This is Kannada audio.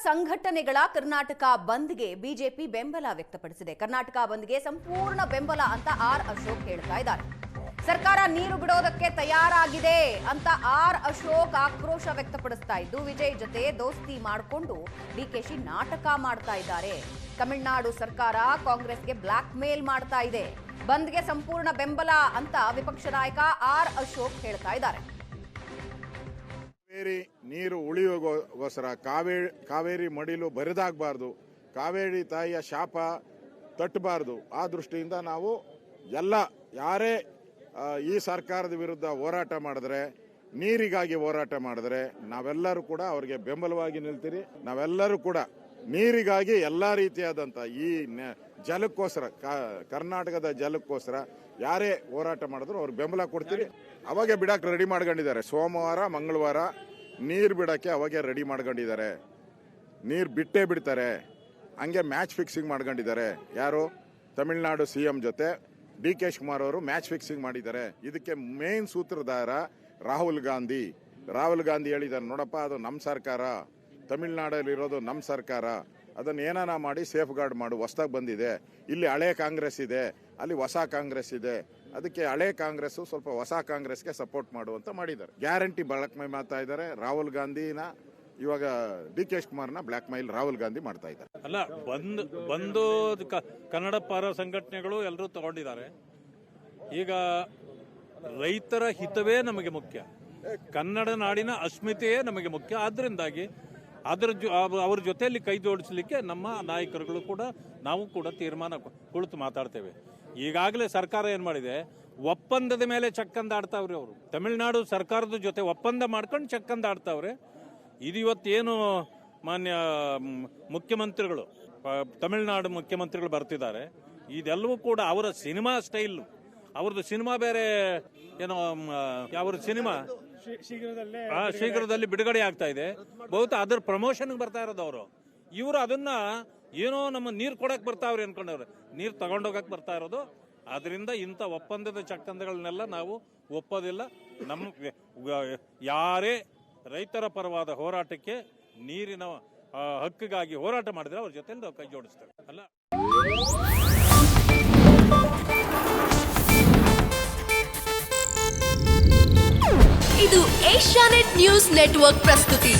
ಸಂಘಟನೆಗಳ ಕರ್ನಾಟಕ ಬಂದ್ಗೆ ಬಿಜೆಪಿ ಬೆಂಬಲ ವ್ಯಕ್ತಪಡಿಸಿದೆ. ಕರ್ನಾಟಕ ಬಂದ್ಗೆ ಸಂಪೂರ್ಣ ಬೆಂಬಲ ಅಂತ ಆರ್ ಅಶೋಕ್ ಹೇಳ್ತಾ ಇದ್ದಾರೆ. ಸರ್ಕಾರ ನೀರು ಬಿಡೋದಕ್ಕೆ ತಯಾರಾಗಿದೆ ಅಂತ ಆರ್ ಅಶೋಕ್ ಆಕ್ರೋಶ ವ್ಯಕ್ತಪಡಿಸ್ತಾ ಇದ್ದು, ವಿಜಯ್ ಜೊತೆ ದೋಸ್ತಿ ಮಾಡಿಕೊಂಡು ಡಿಕೆಶಿ ನಾಟಕ ಮಾಡ್ತಾ ಇದ್ದಾರೆ. ತಮಿಳುನಾಡು ಸರ್ಕಾರ ಕಾಂಗ್ರೆಸ್ಗೆ ಬ್ಲಾಕ್ ಮೇಲ್ ಮಾಡ್ತಾ ಇದೆ. ಬಂದ್ಗೆ ಸಂಪೂರ್ಣ ಬೆಂಬಲ ಅಂತ ವಿಪಕ್ಷ ನಾಯಕ ಆರ್ ಅಶೋಕ್ ಹೇಳ್ತಾ ಇದ್ದಾರೆ. ಕಾವೇರಿ ನೀರು ಉಳಿಯೋಗೋಸ್ಕರ ಕಾವೇರಿ ಮಡಿಲು ಬರಿದಾಗಬಾರ್ದು, ಕಾವೇರಿ ತಾಯಿಯ ಶಾಪ ತಟ್ಟಬಾರ್ದು. ಆ ದೃಷ್ಟಿಯಿಂದ ನಾವು ಯಾರೇ ಈ ಸರ್ಕಾರದ ವಿರುದ್ಧ ಹೋರಾಟ ಮಾಡಿದ್ರೆ, ನೀರಿಗಾಗಿ ಹೋರಾಟ ಮಾಡಿದ್ರೆ ನಾವೆಲ್ಲರೂ ಕೂಡ ಅವರಿಗೆ ಬೆಂಬಲವಾಗಿ ನಿಲ್ತೀರಿ. ನಾವೆಲ್ಲರೂ ಕೂಡ ನೀರಿಗಾಗಿ ಎಲ್ಲ ರೀತಿಯಾದಂಥ ಈ ಜಲಕ್ಕೋಸ್ಕರ, ಕರ್ನಾಟಕದ ಜಲಕ್ಕೋಸ್ಕರ ಯಾರೇ ಹೋರಾಟ ಮಾಡಿದ್ರು ಅವ್ರಿಗೆ ಬೆಂಬಲ ಕೊಡ್ತೀರಿ. ಅವಾಗೆ ಬಿಡಕ್ಕೆ ರೆಡಿ ಮಾಡ್ಕೊಂಡಿದ್ದಾರೆ. ಸೋಮವಾರ ಮಂಗಳವಾರ ನೀರು ಬಿಡಕ್ಕೆ ಅವಾಗೆ ರೆಡಿ ಮಾಡ್ಕೊಂಡಿದ್ದಾರೆ. ನೀರು ಬಿಟ್ಟೇ ಬಿಡ್ತಾರೆ. ಹಂಗೆ ಮ್ಯಾಚ್ ಫಿಕ್ಸಿಂಗ್ ಮಾಡ್ಕೊಂಡಿದ್ದಾರೆ. ಯಾರು? ತಮಿಳುನಾಡು CM ಜೊತೆ DK ಶಿವಕುಮಾರ್ ಅವರು ಮ್ಯಾಚ್ ಫಿಕ್ಸಿಂಗ್ ಮಾಡಿದ್ದಾರೆ. ಇದಕ್ಕೆ ಮೇನ್ ಸೂತ್ರಧಾರ ರಾಹುಲ್ ಗಾಂಧಿ ಹೇಳಿದ್ದಾರೆ, ನೋಡಪ್ಪ ಅದು ನಮ್ಮ ಸರ್ಕಾರ, ತಮಿಳುನಾಡಲ್ಲಿರೋದು ನಮ್ಮ ಸರ್ಕಾರ, ಅದನ್ನು ಏನಾನ ಮಾಡಿ ಸೇಫ್ ಗಾರ್ಡ್ ಮಾಡು. ಹೊಸದಾಗಿ ಬಂದಿದೆ, ಇಲ್ಲಿ ಹಳೆ ಕಾಂಗ್ರೆಸ್ ಇದೆ, ಅಲ್ಲಿ ಹೊಸ ಕಾಂಗ್ರೆಸ್ ಇದೆ, ಅದಕ್ಕೆ ಹಳೆ ಕಾಂಗ್ರೆಸ್ ಸ್ವಲ್ಪ ಹೊಸ ಕಾಂಗ್ರೆಸ್ಗೆ ಸಪೋರ್ಟ್ ಮಾಡುವಂತ ಮಾಡಿದ್ದಾರೆ. ಗ್ಯಾರಂಟಿ ಬ್ಲಾಕ್ ಮೈಲ್ ಮಾಡ್ತಾ ಇದ್ದಾರೆ. ರಾಹುಲ್ ಗಾಂಧಿನ ಇವಾಗ DK ಶಿವಕುಮಾರ್ನ ಬ್ಲಾಕ್ ಮೈಲ್ ರಾಹುಲ್ ಗಾಂಧಿ ಮಾಡ್ತಾ ಇದ್ದಾರೆ. ಅಲ್ಲ, ಬಂದು ಕನ್ನಡ ಪರ ಸಂಘಟನೆಗಳು ಎಲ್ಲರೂ ತಗೊಂಡಿದ್ದಾರೆ. ಈಗ ರೈತರ ಹಿತವೇ ನಮಗೆ ಮುಖ್ಯ, ಕನ್ನಡ ನಾಡಿನ ಅಸ್ಮಿತೆಯೇ ನಮಗೆ ಮುಖ್ಯ. ಆದ್ರಿಂದಾಗಿ ಅವ್ರ ಜೊತೆಯಲ್ಲಿ ಕೈ ಜೋಡಿಸಲಿಕ್ಕೆ ನಮ್ಮ ನಾಯಕರುಗಳು ಕೂಡ ನಾವು ಕೂಡ ತೀರ್ಮಾನ ಕುಳಿತು ಮಾತಾಡ್ತೇವೆ. ಈಗಾಗಲೇ ಸರ್ಕಾರ ಏನ್ ಮಾಡಿದೆ, ಒಪ್ಪಂದದ ಮೇಲೆ ಚಕ್ಕಂದಾಡ್ತಾವ್ರೆ. ಅವರು ತಮಿಳುನಾಡು ಸರ್ಕಾರದ ಜೊತೆ ಒಪ್ಪಂದ ಮಾಡ್ಕೊಂಡು ಚಕ್ಕಂದಾಡ್ತಾವ್ರೆ. ಇದು ಇವತ್ತೇನು ಮಾನ್ಯ ಮುಖ್ಯಮಂತ್ರಿಗಳು, ತಮಿಳುನಾಡು ಮುಖ್ಯಮಂತ್ರಿಗಳು ಬರ್ತಿದ್ದಾರೆ, ಇದೆಲ್ಲವೂ ಕೂಡ ಅವರ ಸಿನಿಮಾ ಸ್ಟೈಲ್. ಅವ್ರದ್ದು ಸಿನಿಮಾ ಬೇರೆ ಏನೋ, ಅವ್ರ ಸಿನಿಮಾ ಶೀಘ್ರದಲ್ಲಿ ಬಿಡುಗಡೆ ಆಗ್ತಾ ಇದೆ. ಬಹುತೇಕ ಅದ್ರ ಪ್ರಮೋಷನ್ ಬರ್ತಾ ಇರೋದು ಅವರು. ಇವರು ಅದನ್ನ ಏನೋ ನಮ್ಮ ನೀರು ಕೊಡಕ್ ಬರ್ತಾವ್ರಿ ಅನ್ಕೊಂಡವ್ರೆ, ನೀರು ತಗೊಂಡೋಗಕ್ ಬರ್ತಾ ಇರೋದು. ಆದ್ರಿಂದ ಇಂಥ ಒಪ್ಪಂದದ ಚಕ್ಕಂದಗಳನ್ನೆಲ್ಲ ನಾವು ಒಪ್ಪೋದಿಲ್ಲ. ನಮ್ಮ ಯಾರೇ ರೈತರ ಪರವಾದ ಹೋರಾಟಕ್ಕೆ, ನೀರಿನ ಹಕ್ಕಿಗಾಗಿ ಹೋರಾಟ ಮಾಡಿದ್ರೆ ಅವ್ರ ಜೊತೆ ನಾವು ಕೈ ಜೋಡಿಸ್ತೇವೆ. ಅಲ್ಲ, ಇದು ಏಷ್ಯಾನೆಟ್ ನ್ಯೂಸ್ ನೆಟ್ವರ್ಕ್ ಪ್ರಸ್ತುತಿ.